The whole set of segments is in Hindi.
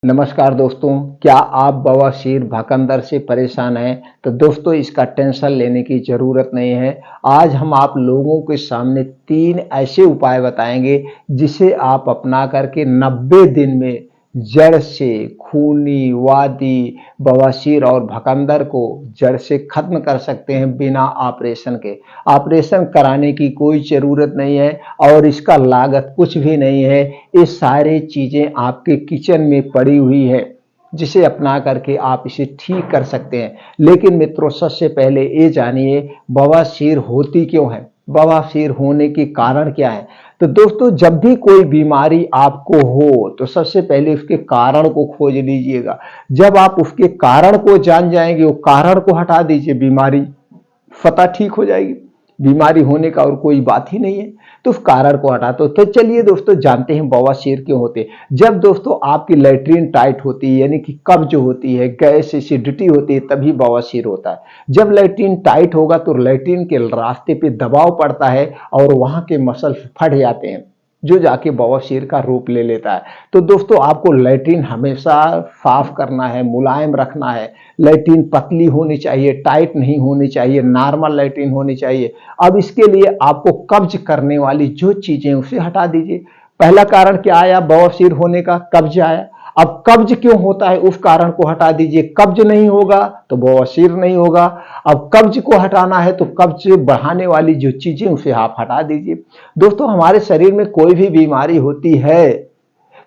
नमस्कार दोस्तों, क्या आप बवासीर भकंदर से परेशान हैं? तो दोस्तों इसका टेंशन लेने की ज़रूरत नहीं है। आज हम आप लोगों के सामने 3 ऐसे उपाय बताएंगे जिसे आप अपना करके 90 दिन में जड़ से खूनी, वादी, बवासीर और भकंदर को जड़ से खत्म कर सकते हैं बिना ऑपरेशन के। ऑपरेशन कराने की कोई ज़रूरत नहीं है और इसका लागत कुछ भी नहीं है। ये सारी चीज़ें आपके किचन में पड़ी हुई है जिसे अपना करके आप इसे ठीक कर सकते हैं। लेकिन मित्रों, सबसे पहले ये जानिए बवासीर होती क्यों है, बवासीर होने के कारण क्या है। तो दोस्तों, जब भी कोई बीमारी आपको हो तो सबसे पहले उसके कारण को खोज लीजिएगा। जब आप उसके कारण को जान जाएंगे, वो कारण को हटा दीजिए, बीमारी फतह ठीक हो जाएगी। बीमारी होने का और कोई बात ही नहीं है, तो उस कारण को हटा तो चलिए दोस्तों जानते हैं बवासीर क्यों होते हैं। जब दोस्तों आपकी लैट्रिन टाइट होती है, यानी कि कब्ज होती है, गैस एसिडिटी होती है, तभी बवासीर होता है। जब लैट्रिन टाइट होगा तो लैट्रिन के रास्ते पे दबाव पड़ता है और वहां के मसल फट जाते हैं, जो जाके बवासीर का रूप ले लेता है। तो दोस्तों आपको लैट्रिन हमेशा साफ करना है, मुलायम रखना है। लैट्रिन पतली होनी चाहिए, टाइट नहीं होनी चाहिए, नॉर्मल लैट्रिन होनी चाहिए। अब इसके लिए आपको कब्ज करने वाली जो चीजें उसे हटा दीजिए। पहला कारण क्या आया बवासीर होने का? कब्ज आया। अब कब्ज क्यों होता है उस कारण को हटा दीजिए। कब्ज नहीं होगा तो बवासीर नहीं होगा। अब कब्ज को हटाना है तो कब्ज बढ़ाने वाली जो चीजें उसे आप हटा दीजिए। दोस्तों हमारे शरीर में कोई भी बीमारी होती है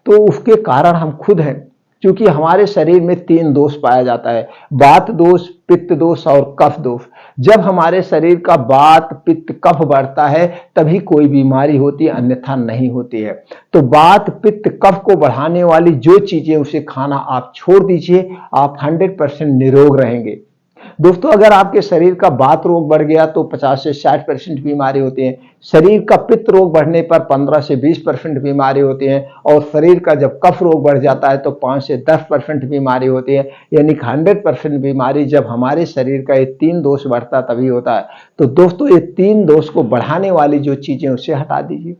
तो उसके कारण हम खुद हैं, क्योंकि हमारे शरीर में 3 दोष पाया जाता है, वात दोष, पित्त दोष और कफ दोष। जब हमारे शरीर का वात, पित्त, कफ बढ़ता है तभी कोई बीमारी होती है, अन्यथा नहीं होती है। तो वात, पित्त, कफ को बढ़ाने वाली जो चीजें उसे खाना आप छोड़ दीजिए, आप 100% निरोग रहेंगे। दोस्तों अगर आपके शरीर का वात रोग बढ़ गया तो 50 से 60% बीमारी होती है। शरीर का पित्त रोग बढ़ने पर 15 से 20% बीमारी होती है और शरीर का जब कफ रोग बढ़ जाता है तो 5 से 10% बीमारी होती है। यानी कि 100% बीमारी जब हमारे शरीर का ये 3 दोष बढ़ता तभी होता है। तो दोस्तों ये 3 दोष को बढ़ाने वाली जो चीजें उसे हटा दीजिए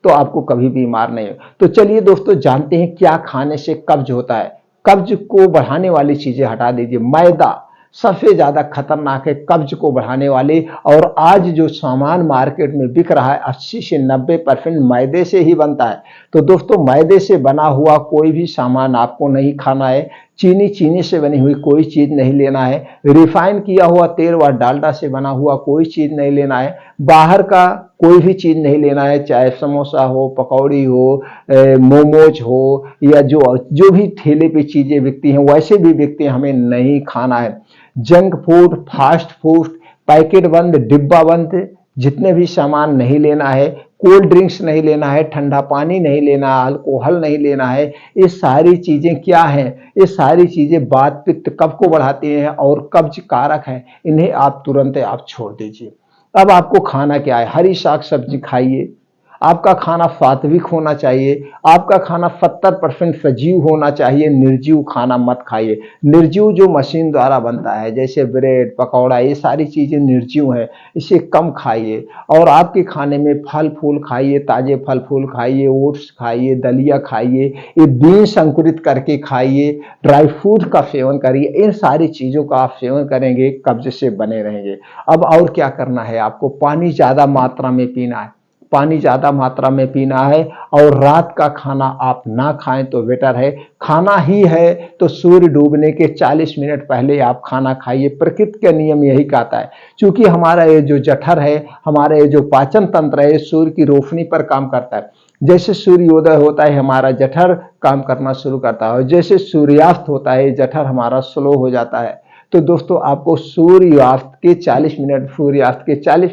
तो आपको कभी बीमार नहीं हो। तो चलिए दोस्तों जानते हैं क्या खाने से कब्ज होता है। कब्ज को बढ़ाने वाली चीजें हटा दीजिए। मैदा सबसे ज्यादा खतरनाक है कब्ज को बढ़ाने वाले, और आज जो सामान मार्केट में बिक रहा है 80 से 90% मैदे से ही बनता है। तो दोस्तों मैदे से बना हुआ कोई भी सामान आपको नहीं खाना है। चीनी से बनी हुई कोई चीज नहीं लेना है। रिफाइन किया हुआ तेल व डालडा से बना हुआ कोई चीज नहीं लेना है। बाहर का कोई भी चीज नहीं लेना है, चाहे समोसा हो, पकौड़ी हो, मोमोज हो, या जो जो भी ठेले पे चीजें बिकती हैं वैसे भी बिकती हैं, हमें नहीं खाना है। Junk food, fast food, packet बंद, डिब्बा बंद जितने भी सामान नहीं लेना है। कोल्ड ड्रिंक्स नहीं लेना है, ठंडा पानी नहीं लेना, अल्कोहल नहीं लेना है। ये सारी चीजें क्या हैं? ये सारी चीजें वात, पित्त, कफ को बढ़ाती हैं और कब्ज कारक हैं। इन्हें आप तुरंत आप छोड़ दीजिए। अब आपको खाना क्या है? हरी साग सब्जी खाइए। आपका खाना सात्विक होना चाहिए। आपका खाना 70% सजीव होना चाहिए, निर्जीव खाना मत खाइए। निर्जीव जो मशीन द्वारा बनता है जैसे ब्रेड, पकौड़ा, ये सारी चीजें निर्जीव हैं, इसे कम खाइए। और आपके खाने में फल फूल खाइए, ताजे फल फूल खाइए, ओट्स खाइए, दलिया खाइए, ये बीज अंकुरित करके खाइए, ड्राई फ्रूट का सेवन करिए। इन सारी चीजों का आप सेवन करेंगे, कब्ज से बने रहेंगे। अब और क्या करना है आपको? पानी ज्यादा मात्रा में पीना है। पानी ज्यादा मात्रा में पीना है और रात का खाना आप ना खाएं तो बेटर है। खाना ही है तो सूर्य डूबने के 40 मिनट पहले आप खाना खाइए। प्रकृति का नियम यही कहता है, क्योंकि हमारा ये जो जठर है, हमारा ये जो पाचन तंत्र है, सूर्य की रोशनी पर काम करता है। जैसे सूर्योदय होता है हमारा जठर काम करना शुरू करता है, और जैसे सूर्यास्त होता है जठर हमारा स्लो हो जाता है। तो दोस्तों आपको सूर्यास्त के 40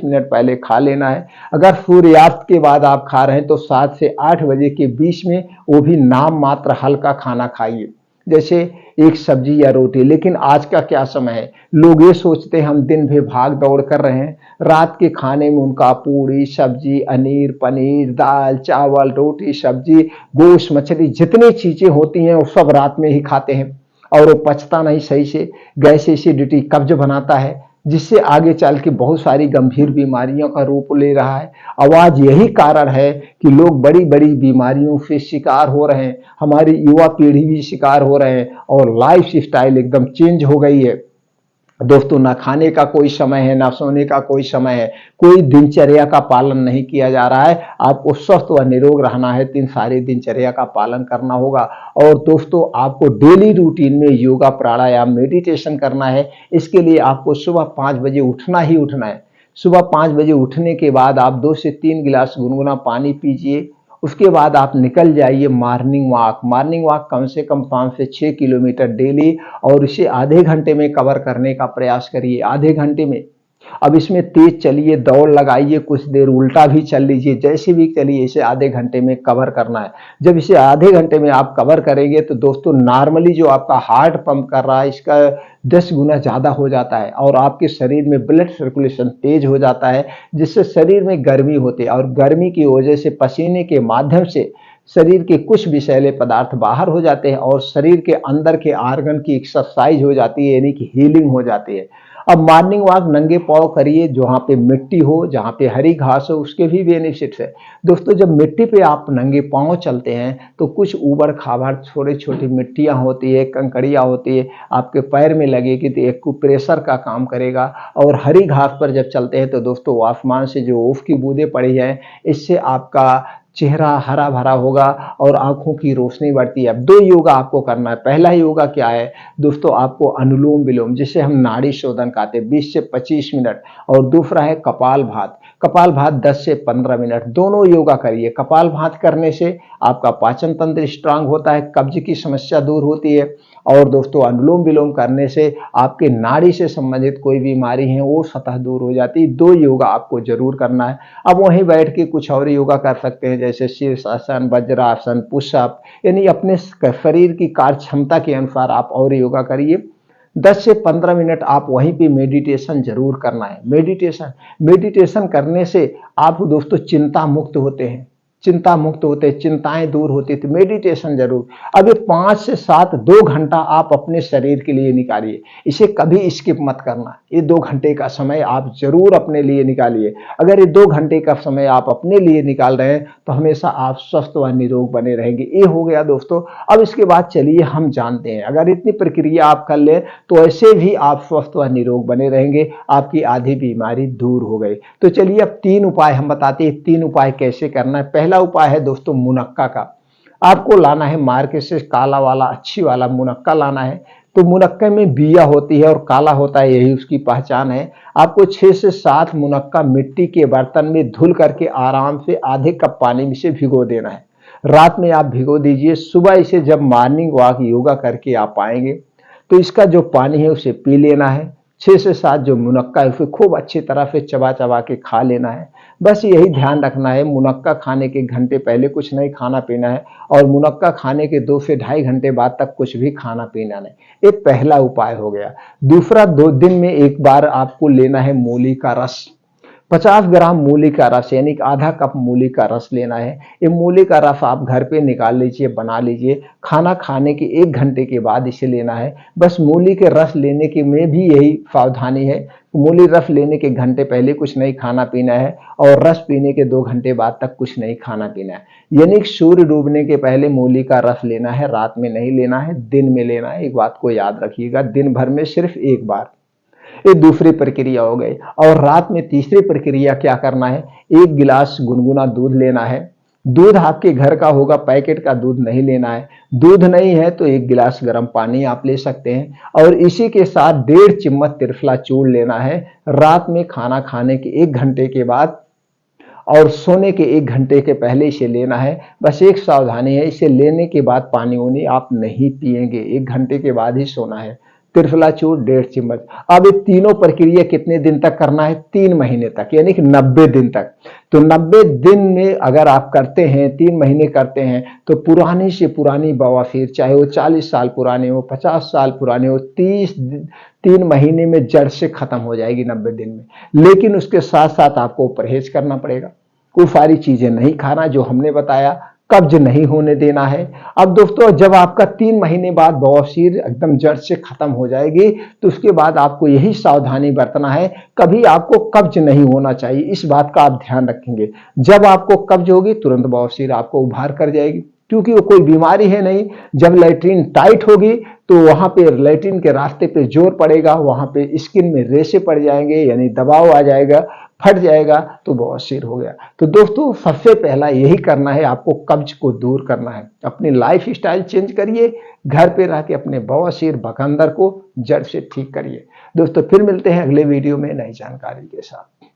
मिनट पहले खा लेना है। अगर सूर्यास्त के बाद आप खा रहे हैं तो 7 से 8 बजे के बीच में वो भी नाम मात्र हल्का खाना खाइए, जैसे एक सब्जी या रोटी। लेकिन आज का क्या समय है, लोग ये सोचते हैं हम दिन भर भाग दौड़ कर रहे हैं, रात के खाने में उनका पूरी सब्जी, अनीर, पनीर, दाल, चावल, रोटी, सब्जी, गोश्त, मछली, जितनी चीजें होती हैं वो सब रात में ही खाते हैं और वो पचता नहीं सही से, गैस एसिडिटी, कब्ज बनाता है। जिससे आगे चल के बहुत सारी गंभीर बीमारियों का रूप ले रहा है। अब आज यही कारण है कि लोग बड़ी बड़ी बीमारियों से शिकार हो रहे हैं, हमारी युवा पीढ़ी भी शिकार हो रहे हैं और लाइफ स्टाइल एकदम चेंज हो गई है। दोस्तों, ना खाने का कोई समय है, ना सोने का कोई समय है, कोई दिनचर्या का पालन नहीं किया जा रहा है। आपको स्वस्थ व निरोग रहना है, तीन सारी दिनचर्या का पालन करना होगा। और दोस्तों, आपको डेली रूटीन में योगा, प्राणायाम, मेडिटेशन करना है। इसके लिए आपको सुबह 5 बजे उठना ही उठना है। सुबह 5 बजे उठने के बाद आप 2 से 3 गिलास गुनगुना पानी पीजिए। उसके बाद आप निकल जाइए मॉर्निंग वॉक। मॉर्निंग वॉक कम से कम 5 से 6 किलोमीटर डेली, और इसे आधे घंटे में कवर करने का प्रयास करिए, आधे घंटे में। अब इसमें तेज चलिए, दौड़ लगाइए, कुछ देर उल्टा भी चल लीजिए, जैसे भी चलिए, इसे आधे घंटे में कवर करना है। जब इसे आधे घंटे में आप कवर करेंगे तो दोस्तों, नॉर्मली जो आपका हार्ट पंप कर रहा है इसका 10 गुना ज़्यादा हो जाता है, और आपके शरीर में ब्लड सर्कुलेशन तेज हो जाता है, जिससे शरीर में गर्मी होती है, और गर्मी की वजह से पसीने के माध्यम से शरीर के कुछ विषैले पदार्थ बाहर हो जाते हैं, और शरीर के अंदर के आर्गन की एक्सरसाइज हो जाती है, यानी कि हीलिंग हो जाती है। अब मॉर्निंग वॉक नंगे पाँव करिए, जहाँ पे मिट्टी हो, जहाँ पे हरी घास हो, उसके भी बेनिफिट्स है। दोस्तों, जब मिट्टी पे आप नंगे पाँव चलते हैं तो कुछ ऊबड़ खाबड़ छोटी छोटी मिट्टियाँ होती है, कंकड़ियाँ होती है, आपके पैर में लगेगी तो एक्यूप्रेशर का काम करेगा। और हरी घास पर जब चलते हैं तो दोस्तों, आसमान से जो ओस की बूंदें पड़ी हैं, इससे आपका चेहरा हरा भरा होगा और आंखों की रोशनी बढ़ती है। अब 2 योगा आपको करना है। पहला योगा क्या है दोस्तों, आपको अनुलोम विलोम, जिसे हम नाड़ी शोधन कहते हैं, 20 से 25 मिनट, और दूसरा है कपाल भात। कपाल भात 10 से 15 मिनट, दोनों योगा करिए। कपाल भात करने से आपका पाचन तंत्र स्ट्रांग होता है, कब्ज की समस्या दूर होती है, और दोस्तों, अनुलोम विलोम करने से आपके नाड़ी से संबंधित कोई बीमारी है वो स्वतः दूर हो जाती है। 2 योगा आपको जरूर करना है। अब वहीं बैठ के कुछ और योगा कर सकते हैं, जैसे शीर्षासन, वज्रासन, पुशअप, यानी अपने शरीर की कार्य क्षमता के अनुसार आप और योगा करिए। 10 से 15 मिनट आप वहीं पे मेडिटेशन जरूर करना है। मेडिटेशन मेडिटेशन करने से आप दोस्तों चिंता मुक्त होते हैं, चिंता मुक्त होते, चिंताएं दूर होती, तो मेडिटेशन जरूर। अब ये 5 से 7 2 घंटा आप अपने शरीर के लिए निकालिए, इसे कभी स्किप मत करना। ये 2 घंटे का समय आप जरूर अपने लिए निकालिए। अगर ये 2 घंटे का समय आप अपने लिए निकाल रहे हैं तो हमेशा आप स्वस्थ व निरोग बने रहेंगे। ये हो गया दोस्तों। अब इसके बाद चलिए हम जानते हैं, अगर इतनी प्रक्रिया आप कर ले तो ऐसे भी आप स्वस्थ व निरोग बने रहेंगे, आपकी आधी बीमारी दूर हो गई। तो चलिए अब 3 उपाय हम बताते हैं, 3 उपाय कैसे करना है। पहला उपाय है दोस्तों मुनक्का का। आपको लाना है मार्केट से काला वाला, अच्छी वाला मुनक्का लाना है। तो मुनक्के में बिया होती है और काला होता है, यही उसकी पहचान है। आपको 6 से 7 मुनक्का मिट्टी के बर्तन में धुल करके आराम से आधे कप पानी में से भिगो देना है। रात में आप भिगो दीजिए, सुबह इसे जब मॉर्निंग वॉक योगा करके आप आएंगे तो इसका जो पानी है उसे पी लेना है। 6 से 7 जो मुनक्का है उसे खूब अच्छी तरह से चबा चबा के खा लेना है। बस यही ध्यान रखना है, मुनक्का खाने के घंटे पहले कुछ नहीं खाना पीना है, और मुनक्का खाने के 2 से ढाई घंटे बाद तक कुछ भी खाना पीना नहीं। ये पहला उपाय हो गया। दूसरा, 2 दिन में एक बार आपको लेना है मूली का रस। 50 ग्राम मूली का रस, यानी कि आधा कप मूली का रस लेना है। ये मूली का रस आप घर पे निकाल लीजिए, बना लीजिए। खाना खाने के 1 घंटे के बाद इसे लेना है। बस मूली के रस लेने के में भी यही सावधानी है, मूली रस लेने के घंटे पहले कुछ नहीं खाना पीना है, और रस पीने के 2 घंटे बाद तक कुछ नहीं खाना पीना है। यानी सूर्य डूबने के पहले मूली का रस लेना है, रात में नहीं लेना है, दिन में लेना है। एक बात को याद रखिएगा, दिन भर में सिर्फ एक बार। ये दूसरी प्रक्रिया हो गई। और रात में तीसरी प्रक्रिया क्या करना है, 1 गिलास गुनगुना दूध लेना है। दूध आपके घर का होगा, पैकेट का दूध नहीं लेना है। दूध नहीं है तो 1 गिलास गर्म पानी आप ले सकते हैं, और इसी के साथ 1.5 चम्मच त्रिफला चूर्ण लेना है। रात में खाना खाने के 1 घंटे के बाद और सोने के 1 घंटे के पहले इसे लेना है। बस एक सावधानी है, इसे लेने के बाद पानी वानी आप नहीं पिएंगे, 1 घंटे के बाद ही सोना है। त्रिफला चूर्ण 1.5 चम्मच। अब ये तीनों प्रक्रिया कितने दिन तक करना है, 3 महीने तक, यानी कि 90 दिन तक। तो 90 दिन में अगर आप करते हैं, 3 महीने करते हैं, तो पुरानी से पुरानी बवासीर, चाहे वो 40 साल पुराने हो, 50 साल पुराने हो, 3 महीने में जड़ से खत्म हो जाएगी 90 दिन में। लेकिन उसके साथ साथ आपको परहेज करना पड़ेगा, वो सारी चीजें नहीं खाना जो हमने बताया। कब्ज नहीं होने देना है। अब दोस्तों जब आपका 3 महीने बाद बवासीर एकदम जड़ से खत्म हो जाएगी तो उसके बाद आपको यही सावधानी बरतना है, कभी आपको कब्ज नहीं होना चाहिए। इस बात का आप ध्यान रखेंगे। जब आपको कब्ज होगी तुरंत बवासीर आपको उभार कर जाएगी, क्योंकि वो कोई बीमारी है नहीं। जब लैट्रीन टाइट होगी तो वहां पे लैट्रीन के रास्ते पे जोर पड़ेगा, वहां पे स्किन में रेशे पड़ जाएंगे, यानी दबाव आ जाएगा, फट जाएगा, तो बवासीर हो गया। तो दोस्तों सबसे पहला यही करना है, आपको कब्ज को दूर करना है। अपनी लाइफ स्टाइल चेंज करिए, घर पे रह के अपने बवासीर भकंदर को जड़ से ठीक करिए। दोस्तों फिर मिलते हैं अगले वीडियो में नई जानकारी के साथ।